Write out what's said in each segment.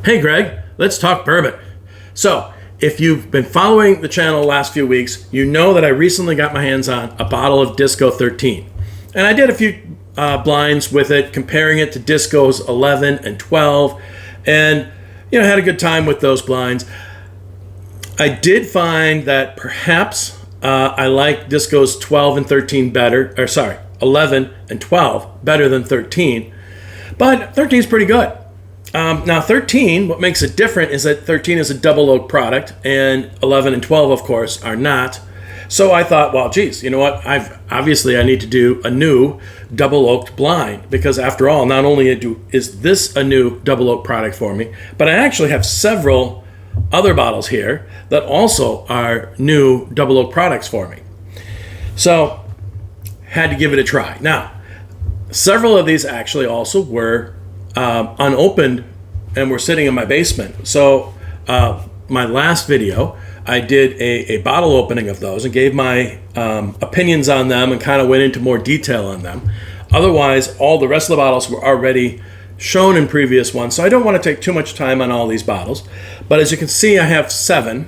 Hey Greg, let's talk bourbon. So, if you've been following the channel the last few weeks, you know that I recently got my hands on a bottle of Disco 13. And I did a few blinds with it, comparing it to Disco's 11 and 12, and had a good time with those blinds. I did find that perhaps I like Disco's 12 and 13 better, 11 and 12 better than 13, but 13 is pretty good. Now 13, what makes it different is that 13 is a double oak product and 11 and 12, of course, are not. So I thought, well, geez, you know what? I need to do a new double oaked blind because after all, not only is this a new double oak product for me, but I actually have several other bottles here that also are new double oak products for me. So had to give it a try. Now, several of these actually also were unopened and were sitting in my basement. So my last video, I did a bottle opening of those and gave my opinions on them and kind of went into more detail on them. Otherwise, all the rest of the bottles were already shown in previous ones, so I don't want to take too much time on all these bottles. But as you can see, I have 7.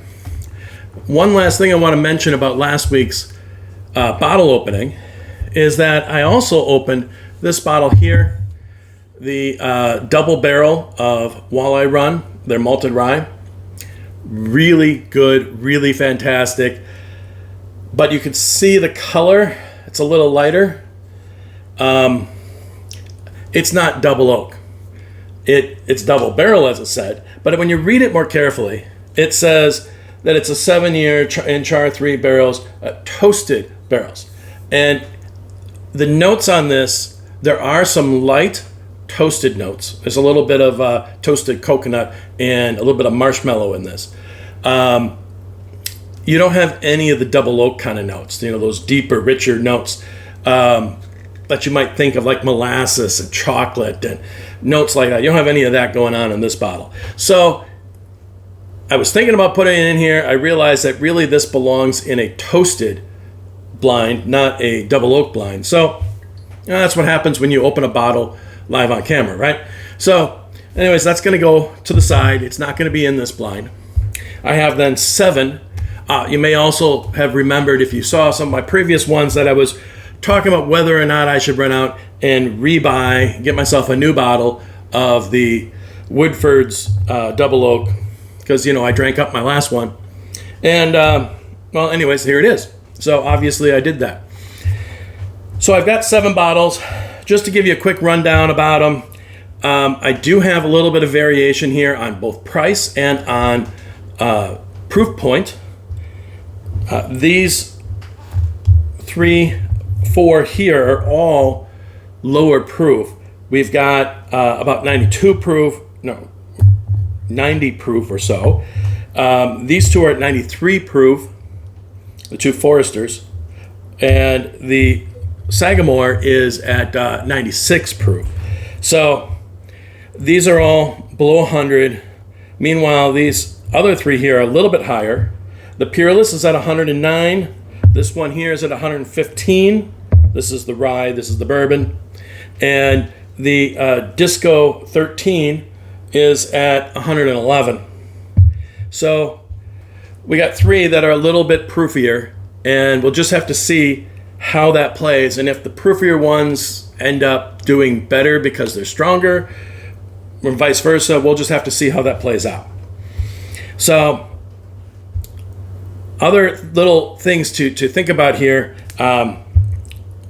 One last thing I want to mention about last week's bottle opening is that I also opened this bottle here, the double barrel of Walleye Run, their malted rye. Really good, really fantastic. But you can see the color, it's a little lighter. It's not double oak. It's double barrel, as it said. But when you read it more carefully, it says that it's a 7-year in char 3 barrels, toasted barrels. And the notes on this, there are some light toasted notes. There's a little bit of toasted coconut and a little bit of marshmallow in this. You don't have any of the double oak kind of notes, those deeper, richer notes that you might think of, like molasses and chocolate and notes like that. You don't have any of that going on in this bottle. So I was thinking about putting it in here. I realized that really this belongs in a toasted blind, not a double oak blind. So that's what happens when you open a bottle live on camera, right? So anyways, that's going to go to the side. It's not going to be in this blind. I have then 7. You may also have remembered, if you saw some of my previous ones, that I was talking about whether or not I should run out and get myself a new bottle of the Woodford's double oak, because I drank up my last one. And well, anyways, here it is. So obviously I did that. So I've got 7 bottles. Just to give you a quick rundown about them, I do have a little bit of variation here on both price and on proof point. These 3, 4 here are all lower proof. We've got about 90 proof or so. These 2 are at 93 proof, the 2 Foresters, and the Sagamore is at 96 proof. So these are all below 100. Meanwhile, these other 3 here are a little bit higher. The Peerless is at 109. This one here is at 115. This is the rye, this is the bourbon. And the Disco 13 is at 111. So we got 3 that are a little bit proofier, and we'll just have to see how that plays, and if the proofier ones end up doing better because they're stronger, or vice versa, we'll just have to see how that plays out. So other little things to think about here. I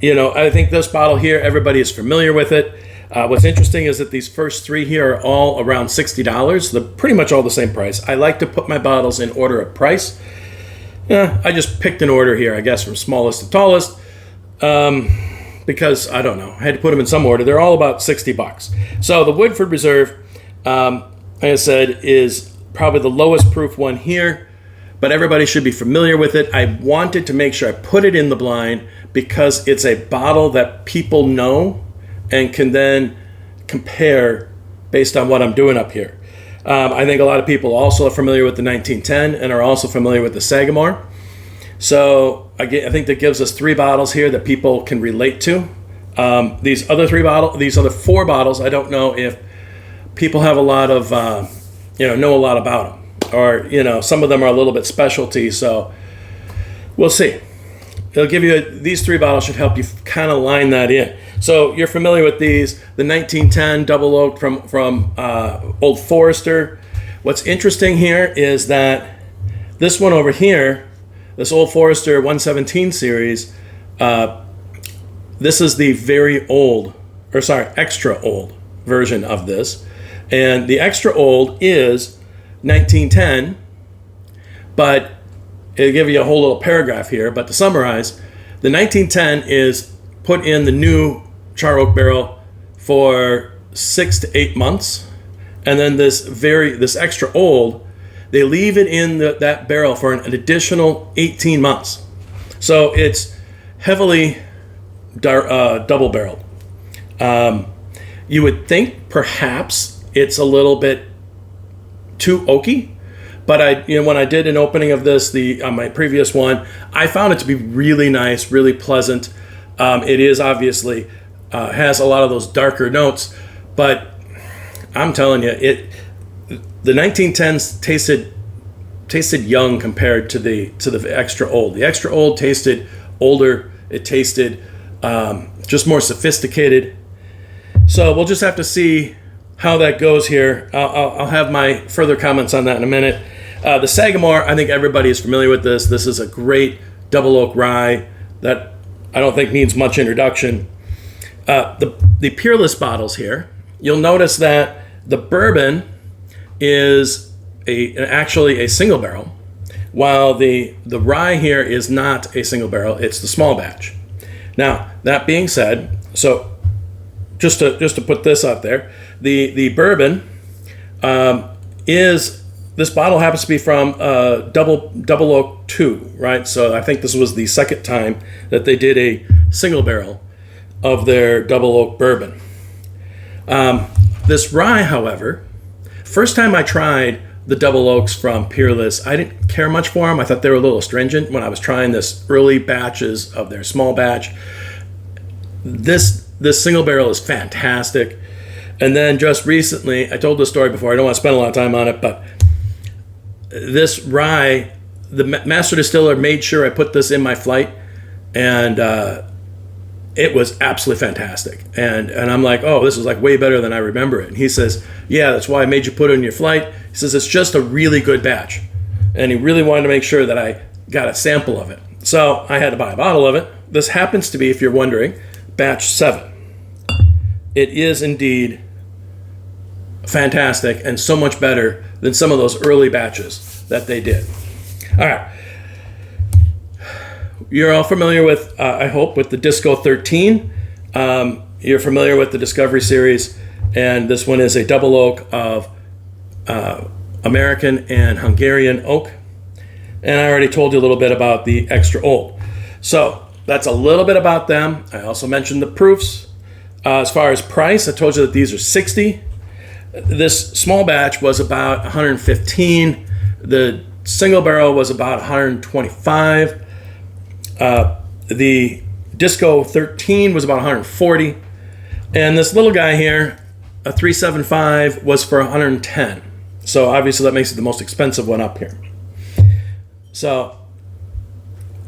think this bottle here, everybody is familiar with it. What's interesting is that these first 3 here are all around $60. They're pretty much all the same price. I like to put my bottles in order of price. I just picked an order here, I guess, from smallest to tallest, because I don't know. I had to put them in some order. They're all about $60. So the Woodford Reserve, like I said, is probably the lowest proof one here, but everybody should be familiar with it. I wanted to make sure I put it in the blind because it's a bottle that people know and can then compare based on what I'm doing up here. I think a lot of people also are familiar with the 1910 and are also familiar with the Sagamore. So I think that gives us 3 bottles here that people can relate to. These other 4 bottles, I don't know if people have a lot of know a lot about them, or some of them are a little bit specialty. So we'll see. It'll give you these 3 bottles should help you kind of line that in. So you're familiar with these, the 1910 double oak from Old Forester. What's interesting here is that this one over here, this Old Forester 117 series, this is the extra old version of this. And the extra old is 1910, but it'll give you a whole little paragraph here. But to summarize, the 1910 is put in the new char oak barrel for 6 to 8 months. And then this extra old, they leave it in that barrel for an additional 18 months. So it's heavily double barreled. You would think perhaps it's a little bit too oaky, but when I did an opening of this, on my previous one, I found it to be really nice, really pleasant. It is obviously has a lot of those darker notes, but I'm telling you, the 1910s tasted young compared to the extra old. The extra old tasted older. It tasted just more sophisticated. So we'll just have to see how that goes here. I'll have my further comments on that in a minute. The Sagamore, I think everybody is familiar with this. This is a great double oak rye that I don't think needs much introduction. The Peerless bottles here, you'll notice that the bourbon is actually a single barrel, while the rye here is not a single barrel, it's the small batch. Now, that being said, so just to put this out there, the bourbon this bottle happens to be from Double Oak 2, right? So I think this was the second time that they did a single barrel of their Double Oak bourbon. This rye, however, first time I tried the Double Oaks from Peerless, I didn't care much for them. I thought they were a little astringent when I was trying this early batches of their small batch. This single barrel is fantastic. And then just recently, I told this story before, I don't want to spend a lot of time on it, but this rye, the master distiller made sure I put this in my flight, and it was absolutely fantastic. And I'm like, oh, this is like way better than I remember it. And he says, yeah, that's why I made you put it in your flight. He says, it's just a really good batch. And he really wanted to make sure that I got a sample of it. So I had to buy a bottle of it. This happens to be, if you're wondering, batch 7. It is indeed fantastic and so much better than some of those early batches that they did. All right. You're all familiar with, I hope, with the Disco 13. You're familiar with the Discovery series, and this one is a double oak of American and Hungarian oak. And I already told you a little bit about the extra old. So that's a little bit about them. I also mentioned the proofs. As far as price, I told you that these are $60. This small batch was about $115. The single barrel was about $125. The Disco 13 was about $140. And this little guy here, a 375, was for $110. So obviously that makes it the most expensive one up here. So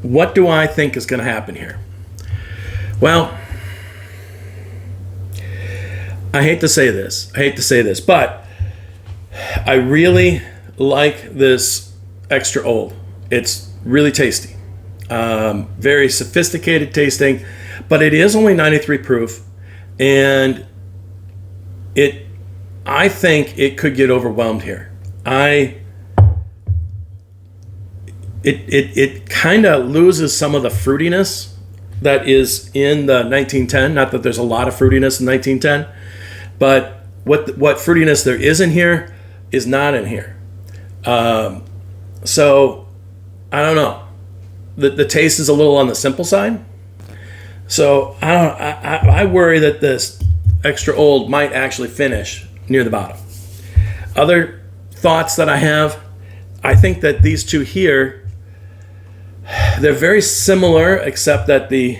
what do I think is going to happen here? Well, I hate to say this, but I really like this extra old. It's really tasty. Very sophisticated tasting, but it is only 93 proof, and I think it could get overwhelmed here. It kind of loses some of the fruitiness that is in the 1910. Not that there's a lot of fruitiness in 1910, but what fruitiness there is in here is not in here. So I don't know. The taste is a little on the simple side. So I worry that this extra old might actually finish near the bottom. Other thoughts that I have, I think that these two here, they're very similar, except that the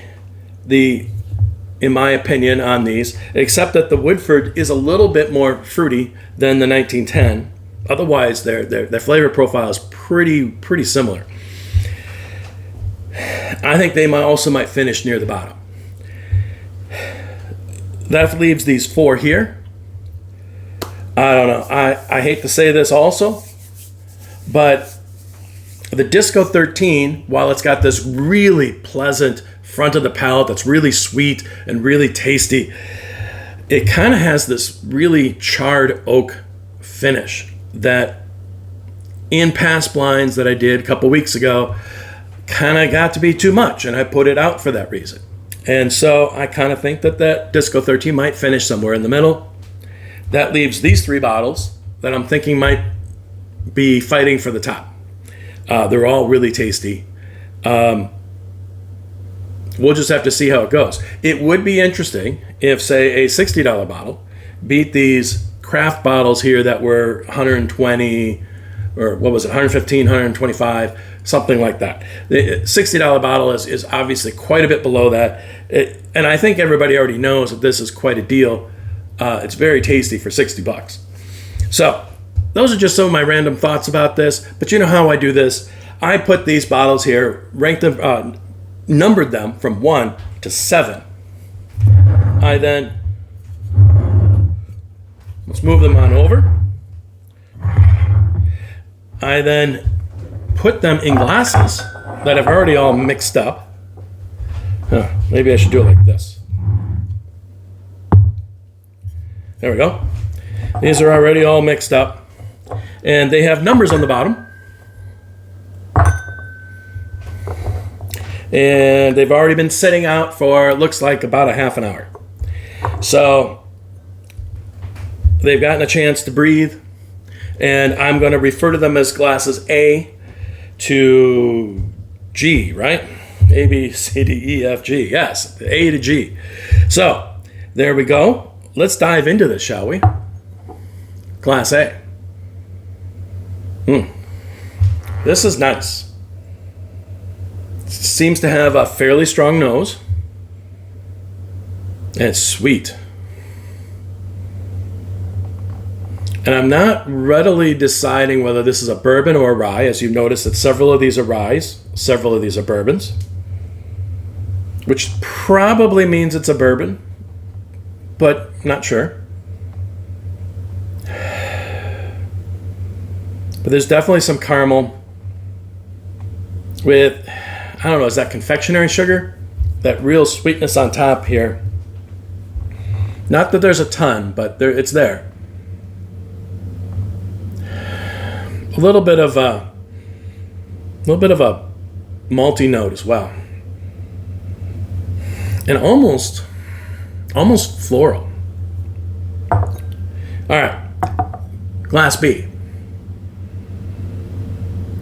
in my opinion on these, except that the Woodford is a little bit more fruity than the 1910. otherwise, their flavor profile is pretty similar. I think they might finish near the bottom. That leaves these 4 here. I don't know. I hate to say this also, but the Disco 13, while it's got this really pleasant front of the palate that's really sweet and really tasty, it kind of has this really charred oak finish that in past blinds that I did a couple weeks ago kind of got to be too much, and I put it out for that reason. And so I kind of think that Disco 13 might finish somewhere in the middle. That leaves these 3 bottles that I'm thinking might be fighting for the top. They're all really tasty. We'll just have to see how it goes. It would be interesting if, say, a $60 bottle beat these craft bottles here that were 120, or what was it, 115, 125, something like that. The $60 bottle is obviously quite a bit below that. And I think everybody already knows that this is quite a deal. It's very tasty for $60. So those are just some of my random thoughts about this. But you know how I do this. I put these bottles here, ranked them, numbered them from 1 to 7. I then, let's move them on over. I then put them in glasses that have already all mixed up. Maybe I should do it like this. There we go. These are already all mixed up. And they have numbers on the bottom. And they've already been sitting out for, looks like, about a half an hour. So they've gotten a chance to breathe. And I'm going to refer to them as glasses A to G, right? A, B, C, D, E, F, G. Yes, A to G. So there we go. Let's dive into this, shall we? Glass A. This is nice. Seems to have a fairly strong nose. And it's sweet. And I'm not readily deciding whether this is a bourbon or a rye. As you've noticed that several of these are ryes, several of these are bourbons, which probably means it's a bourbon, but not sure. But there's definitely some caramel with, I don't know, is that confectionery sugar? That real sweetness on top here. Not that there's a ton, but it's there. A little bit of a malty note as well, and almost floral. All right, glass B.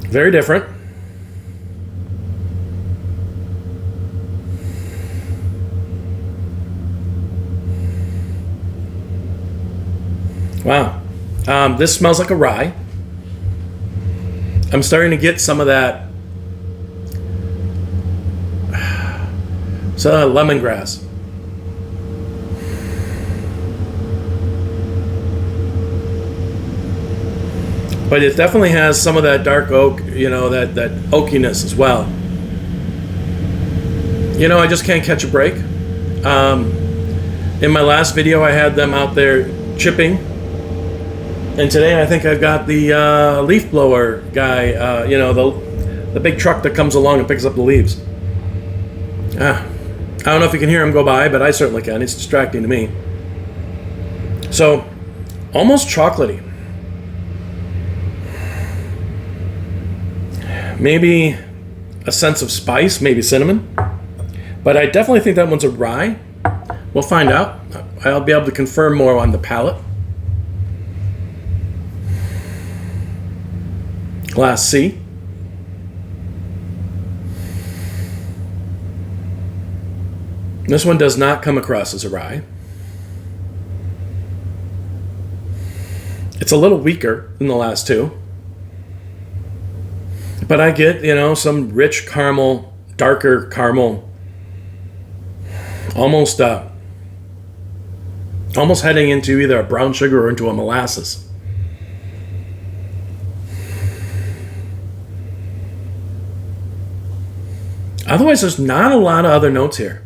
Very different. Wow, this smells like a rye. I'm starting to get some of that lemongrass. But it definitely has some of that dark oak, that oakiness as well. I just can't catch a break. In my last video, I had them out there chipping. And today I think I've got the leaf blower guy, the big truck that comes along and picks up the leaves. I don't know if you can hear him go by, but I certainly can. It's distracting to me. So, almost chocolatey. Maybe a sense of spice, maybe cinnamon. But I definitely think that one's a rye. We'll find out. I'll be able to confirm more on the palate. Glass C. This one does not come across as a rye. It's a little weaker than the last two. But I get, some rich caramel, darker caramel. Almost heading into either a brown sugar or into a molasses. Otherwise, there's not a lot of other notes here.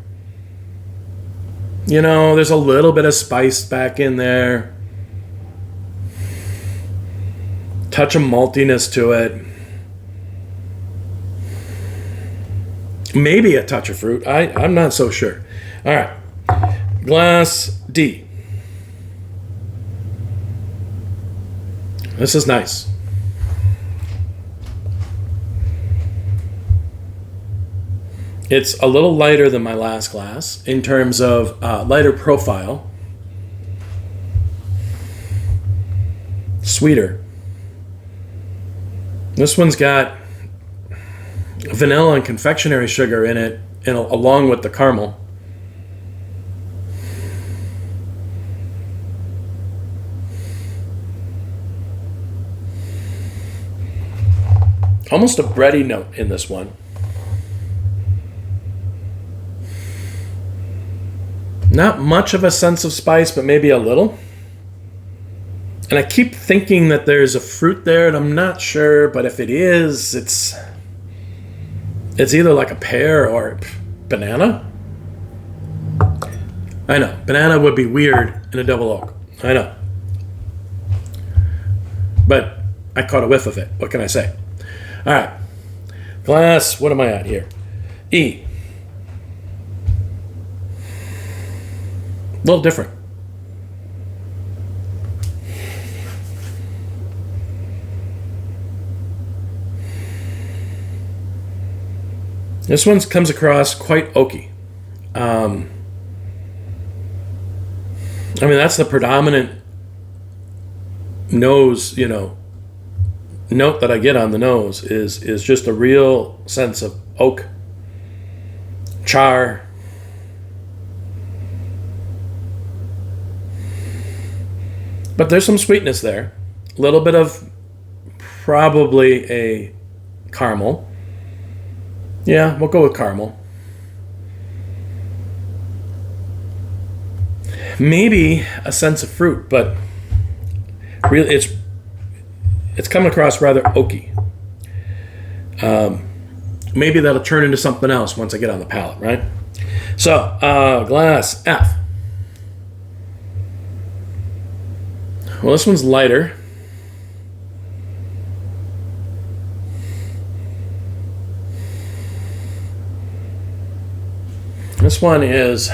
You know, there's a little bit of spice back in there. Touch of maltiness to it. Maybe a touch of fruit. I'm not so sure. All right. Glass D. This is nice. It's a little lighter than my last glass in terms of lighter profile. Sweeter. This one's got vanilla and confectionery sugar in it, and along with the caramel. Almost a bready note in this one. Not much of a sense of spice, but maybe a little. And I keep thinking that there's a fruit there, and I'm not sure, but if it is, it's either like a pear or banana. I know, banana would be weird in a double oak. I know. But I caught a whiff of it. What can I say? All right. Glass, what am I at here? E. A little different. This one comes across quite oaky. I mean, that's the predominant nose, note that I get on the nose is just a real sense of oak, char. But there's some sweetness there. A little bit of probably a caramel. Yeah, we'll go with caramel. Maybe a sense of fruit, but really it's coming across rather oaky. Maybe that'll turn into something else once I get on the palate, right? So, glass F. Well, this one's lighter. This one is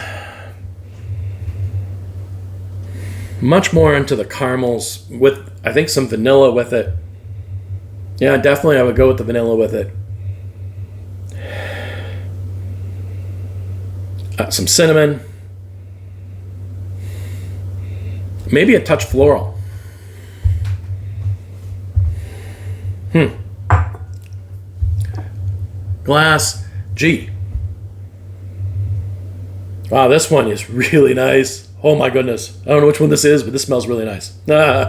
much more into the caramels with, I think, some vanilla with it. Yeah, definitely I would go with the vanilla with it. Some cinnamon. Maybe a touch floral. Glass G. Wow, this one is really nice. Oh my goodness. I don't know which one this is, but this smells really nice. And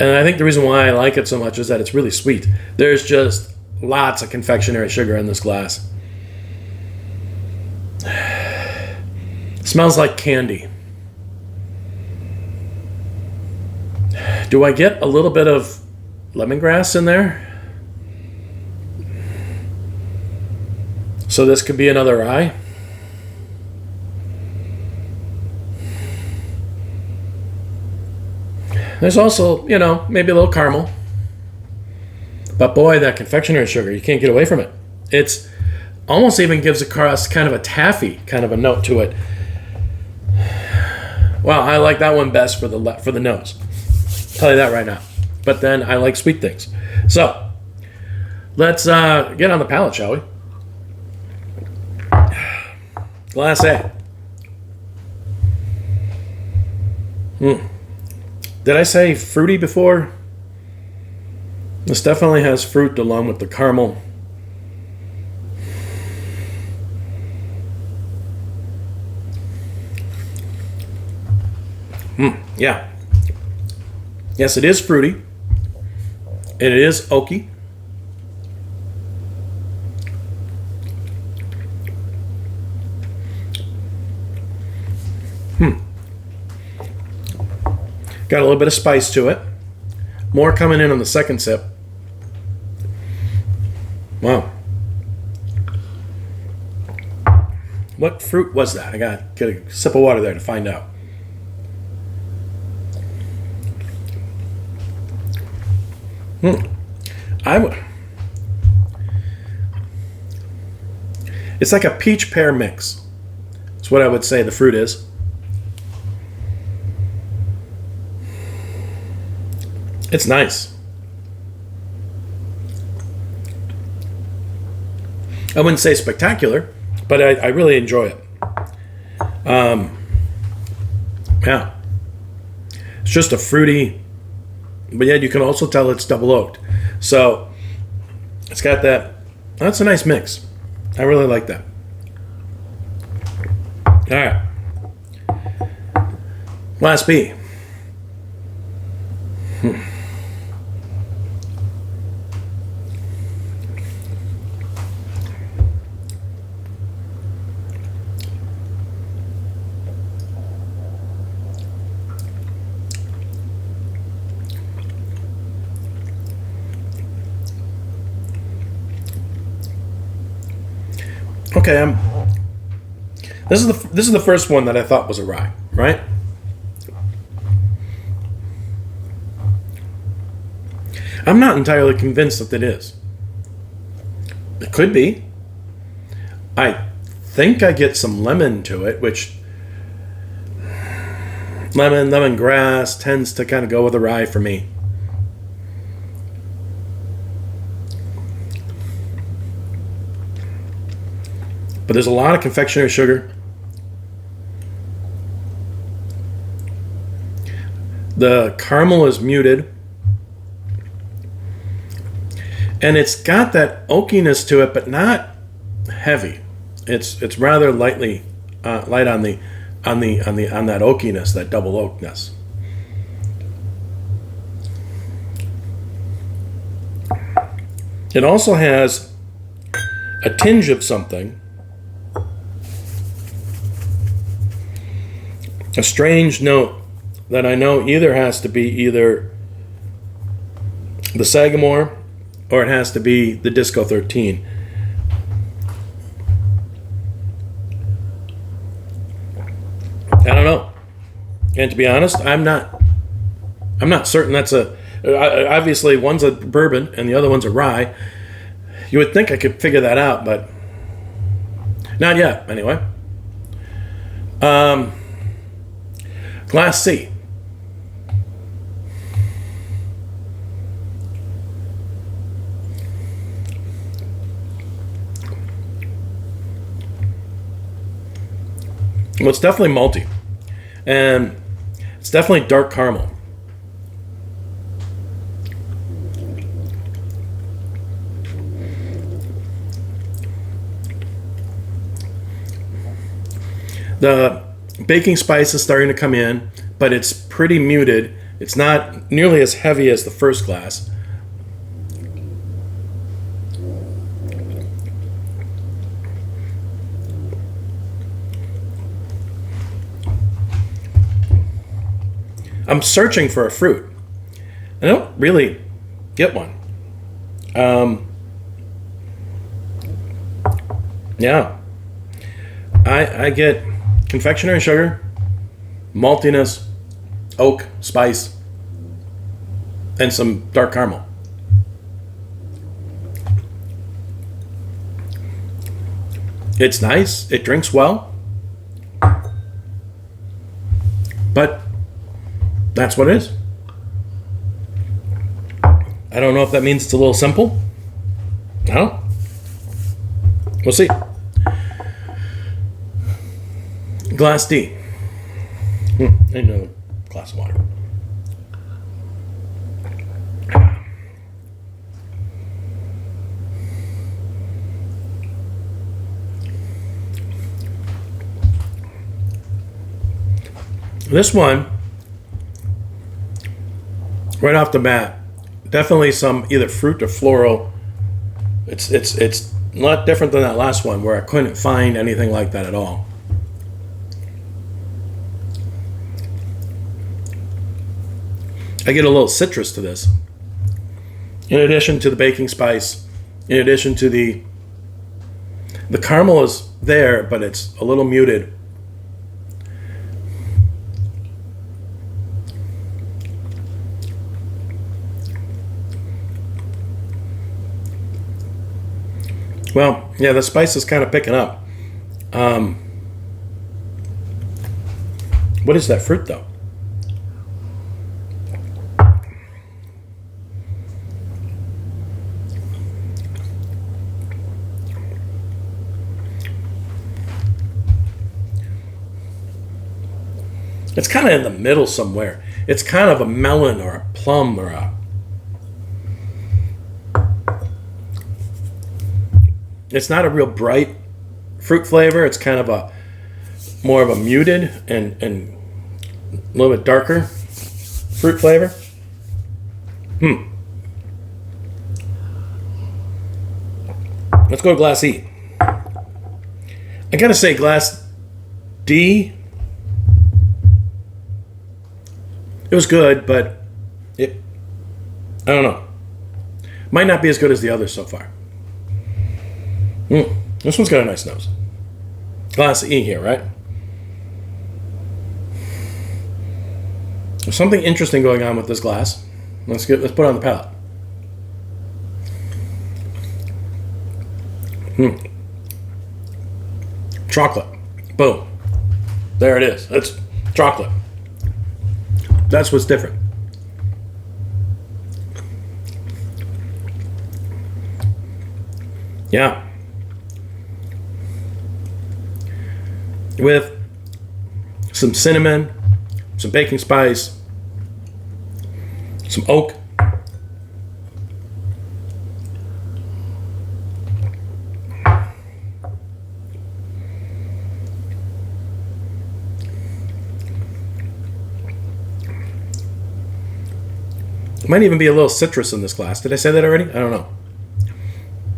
I think the reason why I like it so much is that it's really sweet. There's just lots of confectionery sugar in this glass. Smells like candy. Do I get a little bit of lemongrass in there? So this could be another rye. There's also, maybe a little caramel. But boy, that confectionery sugar, you can't get away from it. It's almost even gives across kind of a taffy kind of a note to it. Wow, I like that one best for the nose. I'll tell you that right now. But then I like sweet things. So let's get on the palate, shall we? Glass A. Did I say fruity before? This definitely has fruit along with the caramel. Yeah. Yes, it is fruity. It is oaky. Got a little bit of spice to it. More coming in on the second sip. Wow. What fruit was that? I gotta get a sip of water there to find out. It's like a peach pear mix. That's what I would say the fruit is. It's nice. I wouldn't say spectacular, but I really enjoy it. Yeah. It's just a fruity, but yet you can also tell it's double oaked. So it's got that. That's a nice mix. I really like that. All right. Class B. Okay, this is the first one that I thought was a rye, right? I'm not entirely convinced that it is. It could be. I think I get some lemon to it, which lemongrass tends to kind of go with a rye for me. But there's a lot of confectionery sugar. The caramel is muted. And it's got that oakiness to it, but not heavy. It's rather light on that oakiness, that double oakness. It also has a tinge of something. A strange note that I know either has to be either the Sagamore or it has to be the Disco 13. I don't know. And to be honest, I'm not certain that's obviously one's a bourbon and the other one's a rye. You would think I could figure that out, but not yet, anyway. Class C. Well, it's definitely malty. And it's definitely dark caramel. The baking spice is starting to come in, but it's pretty muted. It's not nearly as heavy as the first glass. I'm searching for a fruit. I don't really get one. Yeah. I get confectionery sugar, maltiness, oak, spice, and some dark caramel. It's nice. It drinks well. But that's what it is. I don't know if that means it's a little simple. No. We'll see. Glass D. Another glass of water. This one, right off the bat, definitely some either fruit or floral. It's a lot different than that last one where I couldn't find anything like that at all. I get a little citrus to this. In addition to the baking spice, in addition to the caramel is there, but it's a little muted. Well, yeah, the spice is kind of picking up. What is that fruit, though? It's kind of in the middle somewhere. It's kind of a melon or a plum or a... It's not a real bright fruit flavor. It's kind of a more of a muted and a little bit darker fruit flavor. Let's go to glass E. I gotta say glass D, it was good, but I don't know. Might not be as good as the others so far. This one's got a nice nose. Glass E here, right? There's something interesting going on with this glass. Let's put it on the palate. Chocolate. Boom. There it is. It's chocolate. That's what's different. Yeah. With some cinnamon, some baking spice, some oak. Might even be a little citrus in this glass. Did I say that already? I don't know.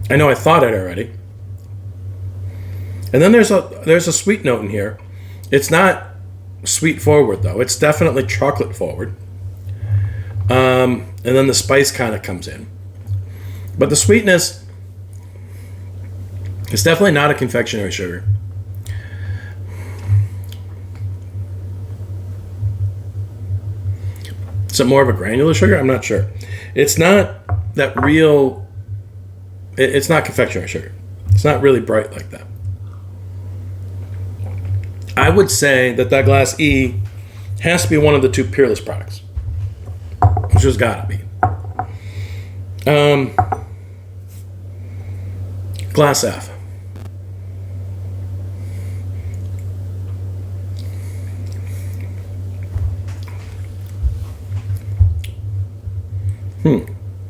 I know I thought it already. And then there's a sweet note in here. It's not sweet forward though. It's definitely chocolate forward. And then the spice kind of comes in. But the sweetness is definitely not a confectionery sugar. Is it more of a granular sugar? I'm not sure. It's not that real... It's not confectionery sugar. It's not really bright like that. I would say that glass E has to be one of the two Peerless products. Which has got to be. Glass F.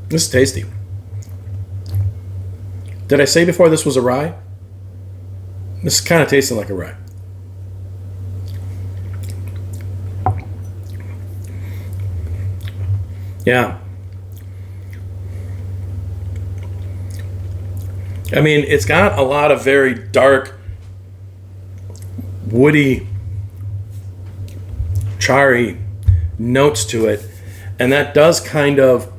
This is tasty. Did I say before this was a rye? This is kind of tasting like a rye. Yeah. I mean, it's got a lot of very dark, woody, charry notes to it, and that does kind of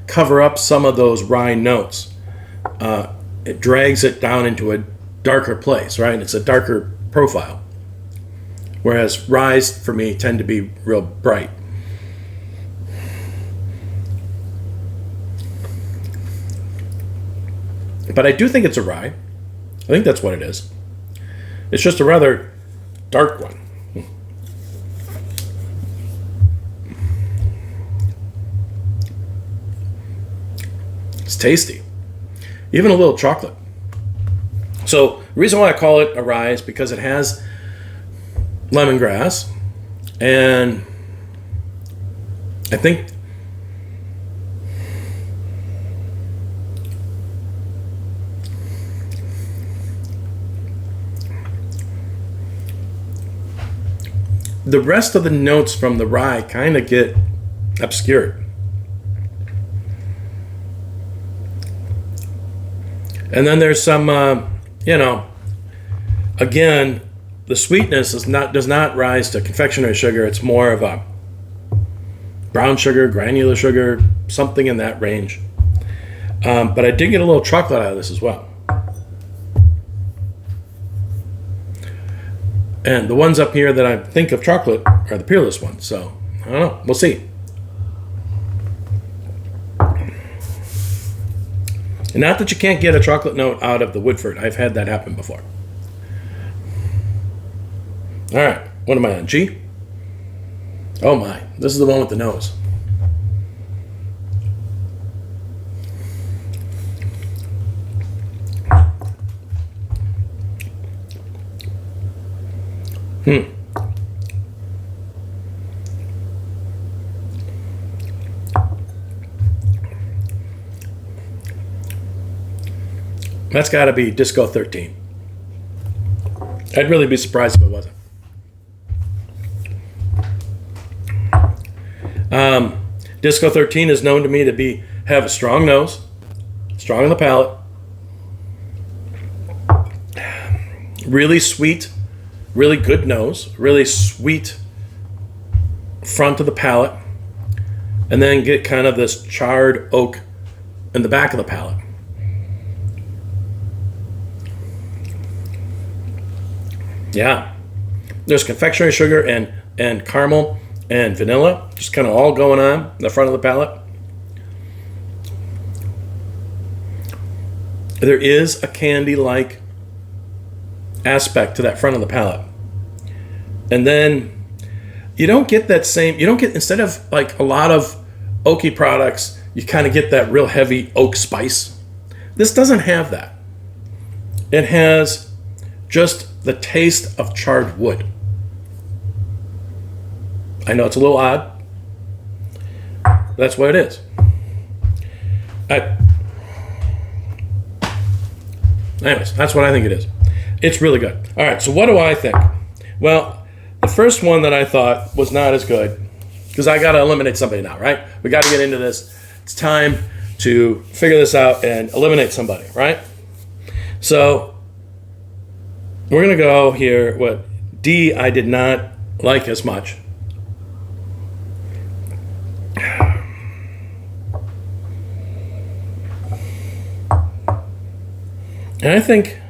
cover up some of those rye notes. It drags it down into a darker place, right? It's a darker profile. Whereas ryes, for me, tend to be real bright. But I do think it's a rye. I think that's what it is. It's just a rather dark one. It's tasty. Even a little chocolate. So the reason why I call it a rye is because it has lemongrass, and I think the rest of the notes from the rye kind of get obscured. And then there's some, again, the sweetness does not rise to confectionery sugar. It's more of a brown sugar, granular sugar, something in that range. But I did get a little chocolate out of this as well. And the ones up here that I think of chocolate are the peerless ones. So, I don't know. We'll see. And not that you can't get a chocolate note out of the Woodford. I've had that happen before. All right. What am I on? G? Oh my. This is the one with the nose. That's got to be Disco 13. I'd really be surprised if it wasn't. Disco 13 is known to me to have a strong nose, strong on the palate, really sweet, really good nose, really sweet front of the palate, and then get kind of this charred oak in the back of the palate. Yeah, there's confectionery sugar and caramel and vanilla, just kind of all going on in the front of the palate. There is a candy-like aspect to that front of the palate. And then you don't get that same, instead of like a lot of oaky products, you kind of get that real heavy oak spice. This doesn't have that. It has just the taste of charred wood. I know it's a little odd. That's what it is. Anyways, that's what I think it is. It's really good. All right, so what do I think? Well, the first one that I thought was not as good, because I got to eliminate somebody now, right? We got to get into this. It's time to figure this out and eliminate somebody, right? So we're going to go here. What D I did not like as much. And I think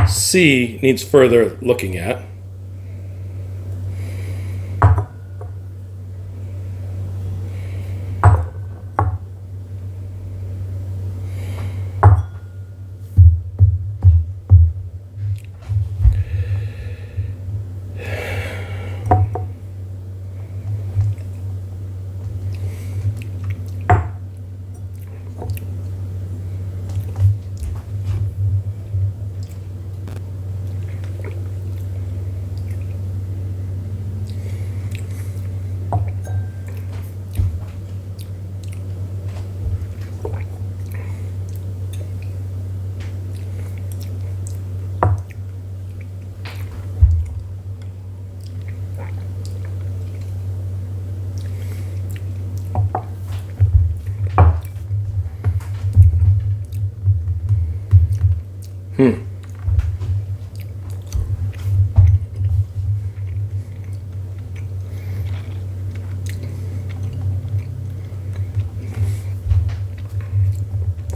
C needs further looking at.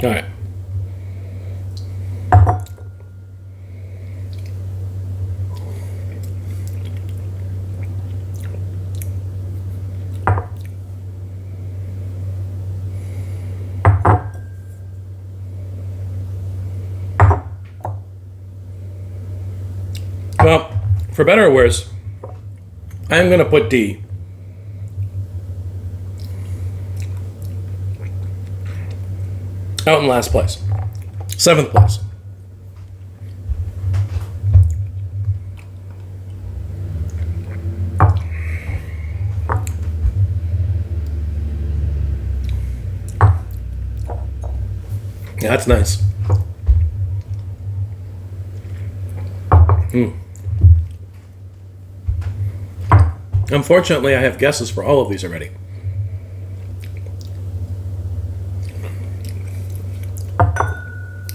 All right. Well, for better or worse, I'm going to put D. Out in last place. 7th place. Yeah, that's nice. Unfortunately, I have guesses for all of these already.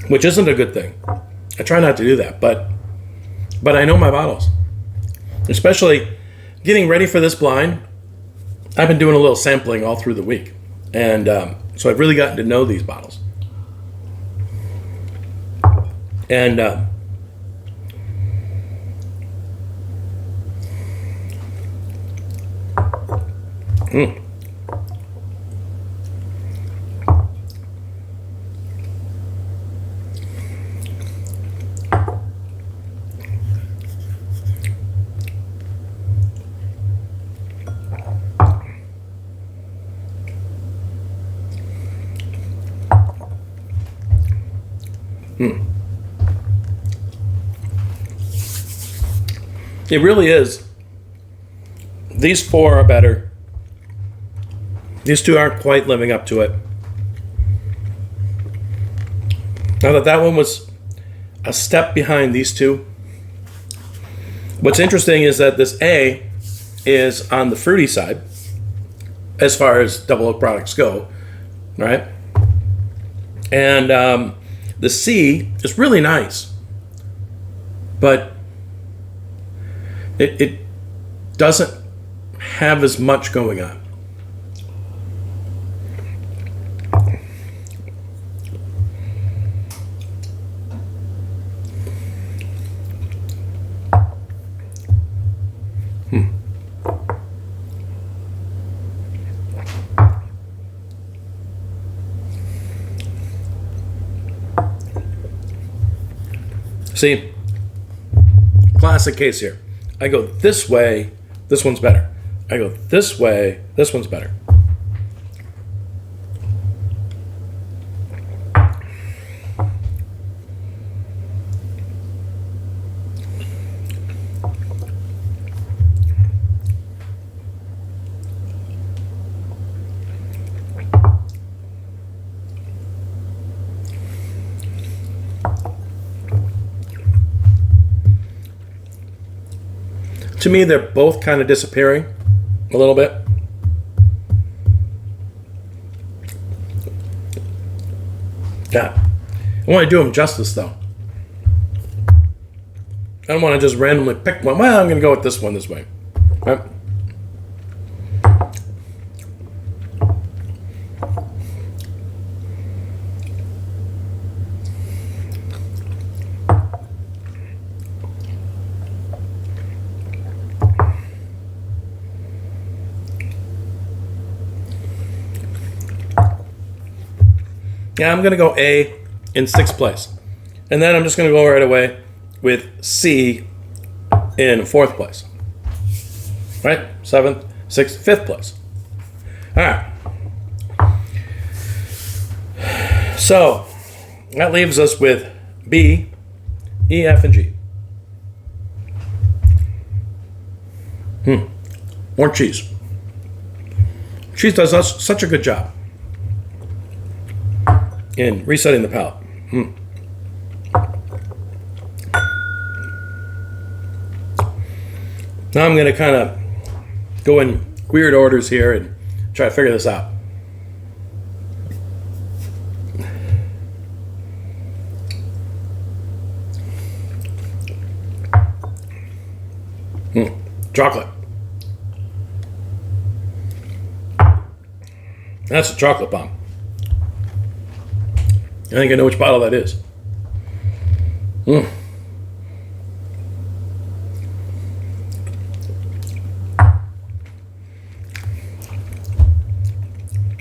Which isn't a good thing. I try not to do that, but I know my bottles. Especially getting ready for this blind, I've been doing a little sampling all through the week. And so I've really gotten to know these bottles. And it really is. These four are better. These two aren't quite living up to it. Now that one was a step behind these two. What's interesting is that this A is on the fruity side as far as double oak products go, right? And the C is really nice, but it doesn't have as much going on. See, classic case here. I go this way, this one's better. I go this way, this one's better. To me, they're both kind of disappearing a little bit. Yeah. I want to do them justice, though. I don't want to just randomly pick one. Well, I'm going to go with this one this way. Right? Yeah, I'm going to go A in 6th place. And then I'm just going to go right away with C in 4th place. Right? 7th, 6th, 5th place. All right. So that leaves us with B, E, F, and G. More cheese. Cheese does such a good job in resetting the palate. Now I'm going to kind of go in weird orders here and try to figure this out. Chocolate. That's a chocolate bomb. I think I know which bottle that is.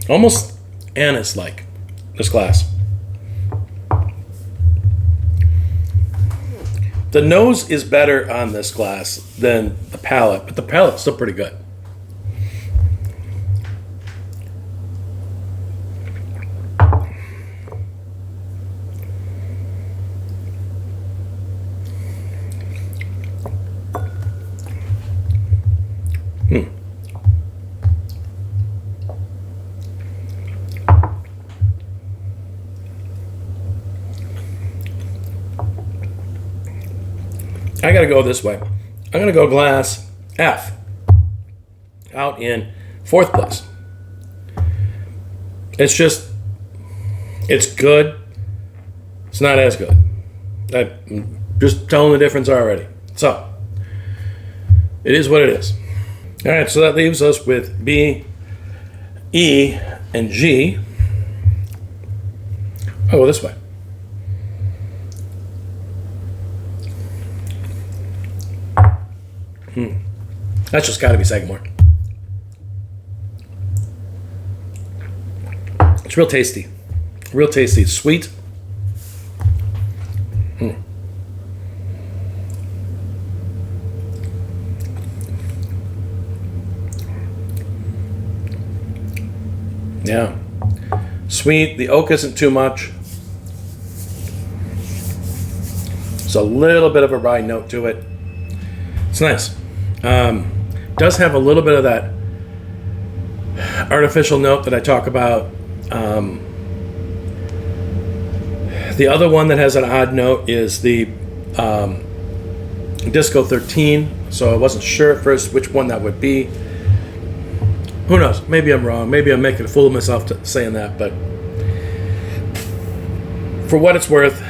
Almost anise-like, this glass. The nose is better on this glass than the palate, but the palate's still pretty good. I gotta go this way. I'm gonna go glass F out in 4th place. It's good. It's not as good. I'm just telling the difference already. So, it is what it is. All right, so that leaves us with B, E, and G. Oh, go this way. That's just got to be Sagamore. It's real tasty. Real tasty. It's sweet. Yeah. Sweet. The oak isn't too much. It's a little bit of a rye note to it. It's nice. Does have a little bit of that artificial note that I talk about. The other one that has an odd note is the Disco 13. So I wasn't sure at first which one that would be. Who knows? Maybe I'm wrong. Maybe I'm making a fool of myself saying that. But for what it's worth,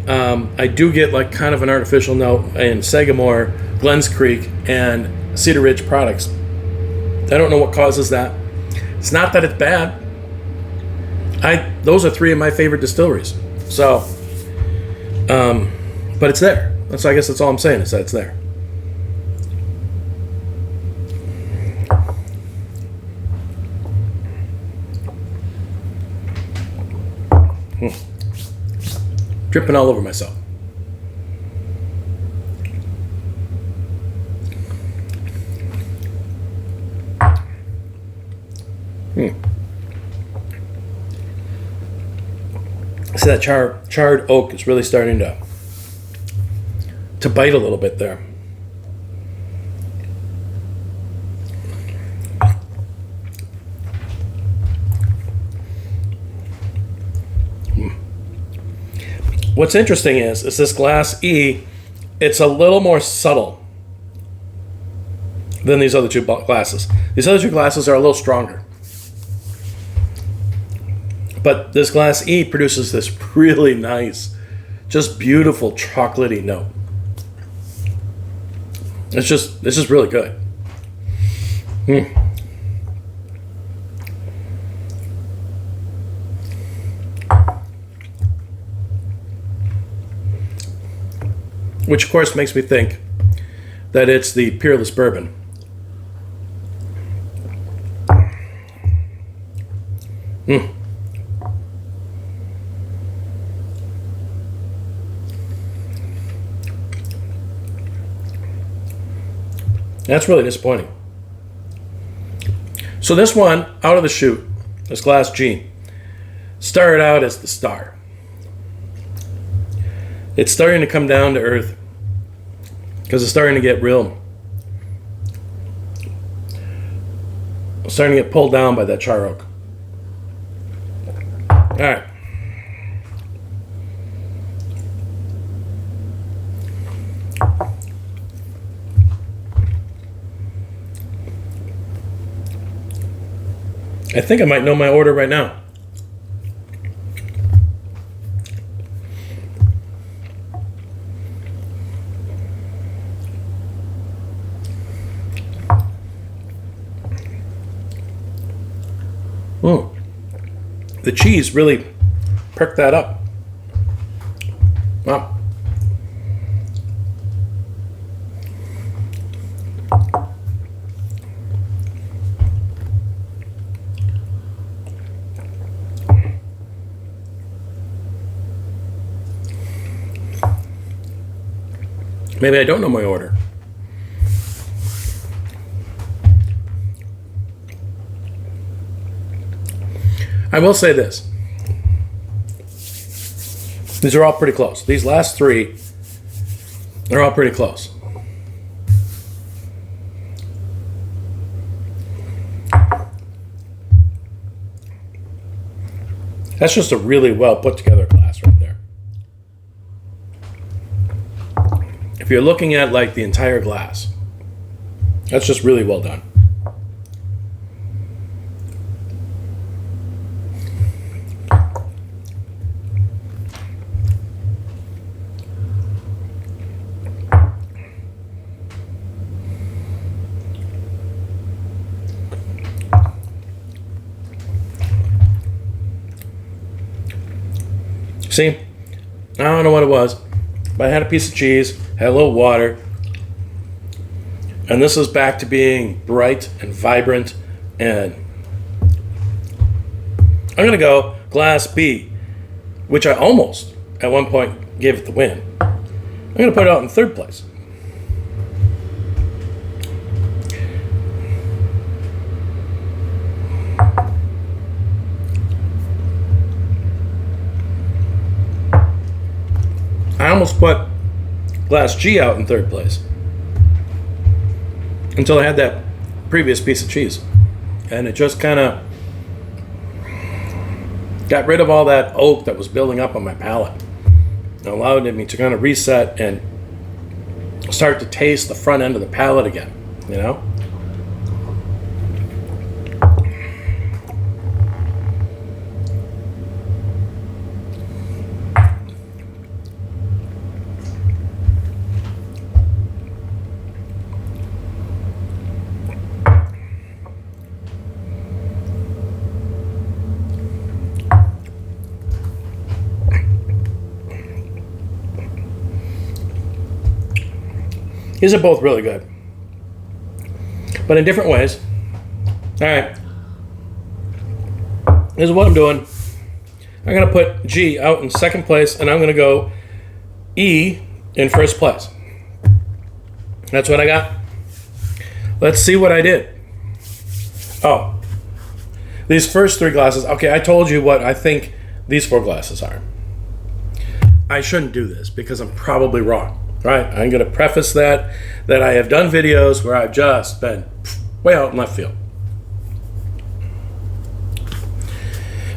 I do get like kind of an artificial note in Sagamore, Glens Creek, and Cedar Ridge products. I don't know what causes that. It's not that it's bad. Those are three of my favorite distilleries. So, but it's there. I guess that's all I'm saying is that it's there. Dripping all over myself. See that charred oak is really starting to bite a little bit there. What's interesting is this Glass E, it's a little more subtle than these other two glasses. These other two glasses are a little stronger. But this Glass E produces this really nice, just beautiful chocolatey note. It's just really good. Which, of course, makes me think that it's the Peerless Bourbon. That's really disappointing. So this one, out of the chute, this Glass G, started out as the star. It's starting to come down to earth because it's starting to get real. It's starting to get pulled down by that char oak. All right. I think I might know my order right now. The cheese really perked that up. Wow. Maybe I don't know my order. I will say this. These are all pretty close. These last three, they're all pretty close. That's just a really well put together glass right there. If you're looking at like the entire glass, that's just really well done. See, I don't know what it was, but I had a piece of cheese, had a little water, and this is back to being bright and vibrant. And I'm going to go glass B, which I almost at one point gave it the win. I'm going to put it out in third place. I almost put glass G out in third place until I had that previous piece of cheese. And it just kind of got rid of all that oak that was building up on my palate. It allowed me to kind of reset and start to taste the front end of the palate again, you know? These are both really good, but in different ways. All right, this is what I'm doing. I'm going to put G out in second place, and I'm going to go E in first place. That's what I got. Let's see what I did. Oh, these first three glasses. Okay, I told you what I think these four glasses are. I shouldn't do this because I'm probably wrong. Right, I'm going to preface that I have done videos where I've just been way out in left field.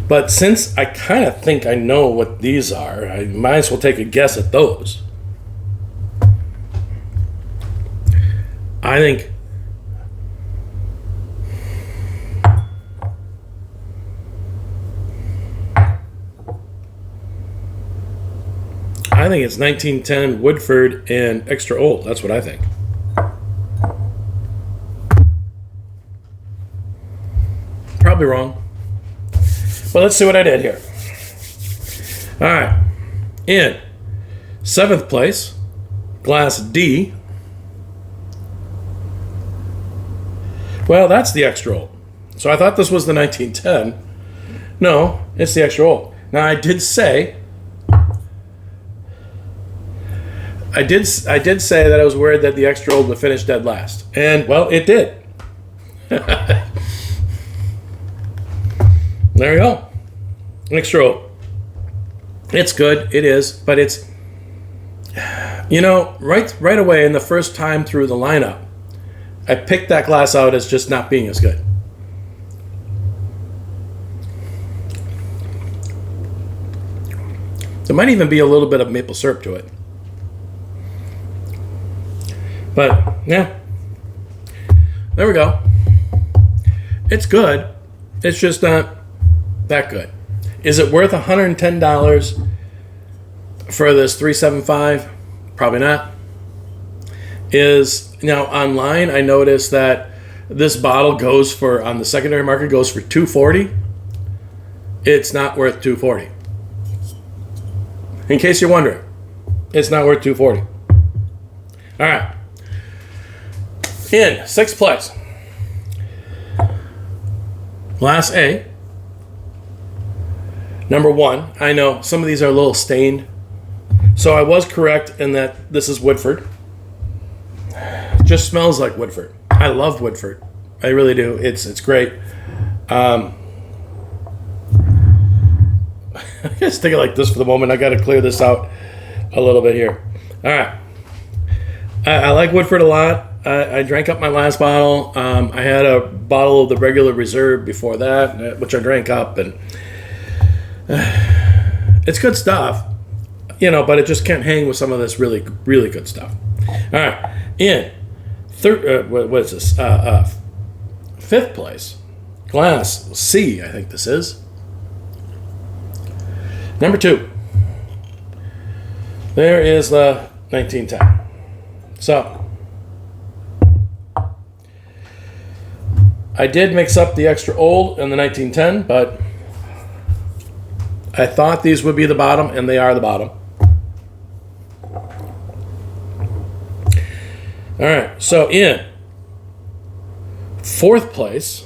But since I kind of think I know what these are, I might as well take a guess at those. I think it's 1910 Woodford and Extra Old. That's what I think. Probably wrong. But let's see what I did here. All right. In seventh place, glass D. Well, that's the Extra Old. So I thought this was the 1910. No, it's the Extra Old. Now, I did say that I was worried that the Extra Old would finish dead last. And, well, it did. There you go. Extra Old. It's good. It is. But it's, you know, right away in the first time through the lineup, I picked that glass out as just not being as good. There might even be a little bit of maple syrup to it. But, yeah, there we go. It's good. It's just not that good. Is it worth $110 for this 375? Probably not. Now, online, I noticed that this bottle goes for, on the secondary market, goes for $240. It's not worth $240. In case you're wondering, it's not worth $240. All right. In sixth place, glass A, number 1. I know some of these are a little stained, so I was correct in that this is Woodford. Just smells like Woodford. I love Woodford. I really do. It's great. I just take it like this for the moment. I got to clear this out a little bit here. All right. I like Woodford a lot. I drank up my last bottle. I had a bottle of the regular reserve before that, which I drank up, and it's good stuff, you know, but it just can't hang with some of this really, really good stuff. All right, in what is this? Fifth place, glass C, I think this is. Number 2. There is the 1910. So I did mix up the Extra Old and the 1910, but I thought these would be the bottom, and they are the bottom. All right, so in fourth place,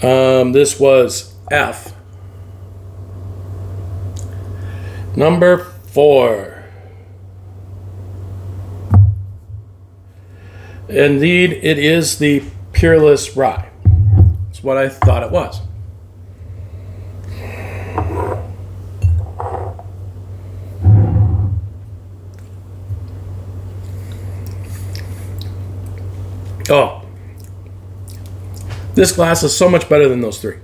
this was F. Number 4. Indeed, it is the Peerless Rye. That's what I thought it was. Oh, this glass is so much better than those 3.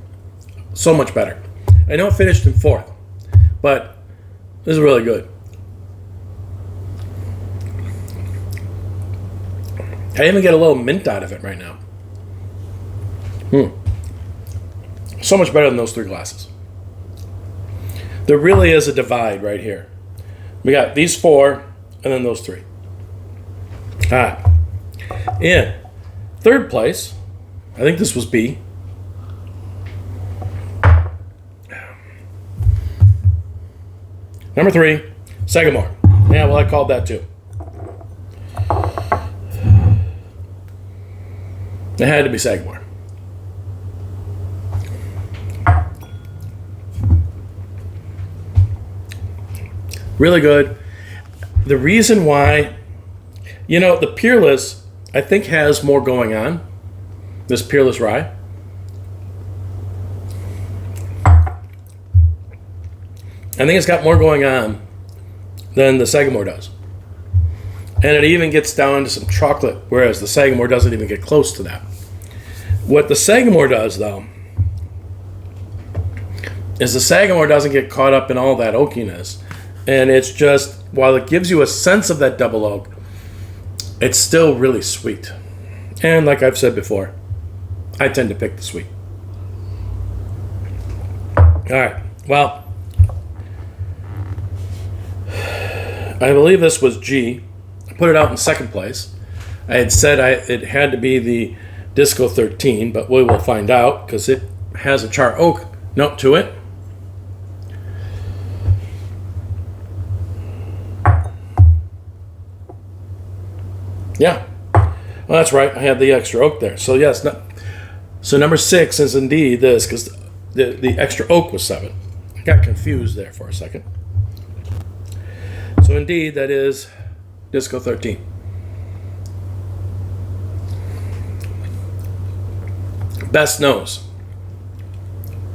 So much better. I know it finished in 4th, but this is really good. I even get a little mint out of it right now. So much better than those 3 glasses. There really is a divide right here. We got these 4 and then those 3. All right. In third place, I think this was B. Number 3, Sagamore. Yeah, well, I called that too. It had to be Sagamore. Really good. The reason why, the Peerless, I think, has more going on. This Peerless Rye. I think it's got more going on than the Sagamore does. And it even gets down to some chocolate, whereas the Sagamore doesn't even get close to that. What the Sagamore does, though, is the Sagamore doesn't get caught up in all that oakiness. And it's just, while it gives you a sense of that double oak, it's still really sweet. And like I've said before, I tend to pick the sweet. All right, well, I believe this was G. I put it out in second place. I had said it had to be the Disco 13, but we will find out because it has a char oak note to it. Yeah, well, that's right. I had the extra oak there. So yes, so number 6 is indeed this because the extra oak was 7. I got confused there for a second. So indeed, that is Disco 13. Best nose.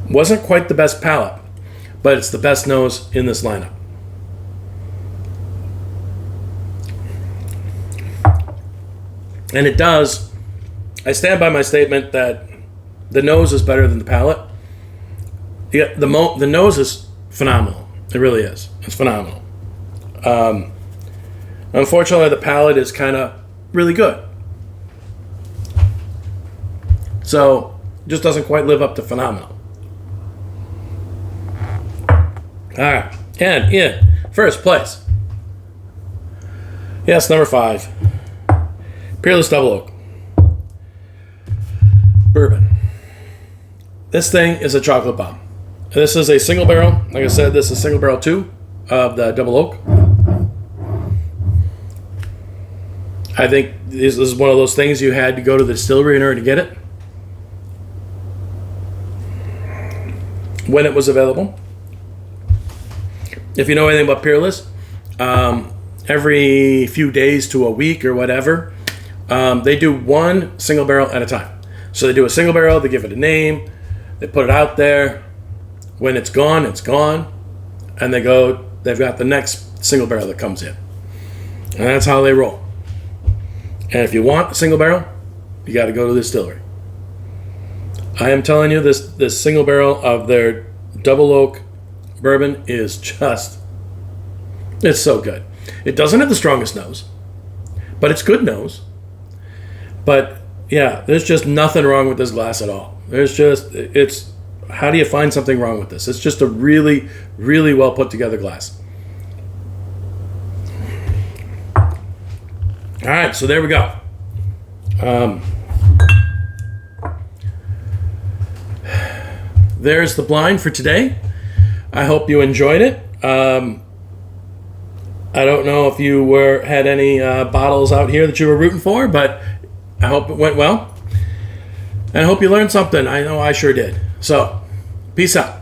Wasn't quite the best palate, but it's the best nose in this lineup. And it does. I stand by my statement that the nose is better than the palate. Yeah, the nose is phenomenal. It really is. It's phenomenal. Unfortunately, the palate is kind of really good. So, just doesn't quite live up to phenomenal. All right. And in first place. Yes, number 5. Peerless Double Oak. Bourbon. This thing is a chocolate bomb. This is a single barrel. Like I said, this is single barrel 2 of the Double Oak. I think this is one of those things you had to go to the distillery in order to get it when it was available. If you know anything about Peerless, every few days to a week or whatever, they do one single barrel at a time. So they do a single barrel, they give it a name, they put it out there. When it's gone, and they've got the next single barrel that comes in. And that's how they roll. And if you want a single barrel, you got to go to the distillery. I am telling you, this single barrel of their Double Oak bourbon is it's so good. It doesn't have the strongest nose, but it's good nose. But yeah, there's just nothing wrong with this glass at all. How do you find something wrong with this? It's just a really, really well put together glass. All right, so there we go. there's the blind for today. I hope you enjoyed it. I don't know if you had any bottles out here that you were rooting for, but I hope it went well. And I hope you learned something. I know I sure did. So, peace out.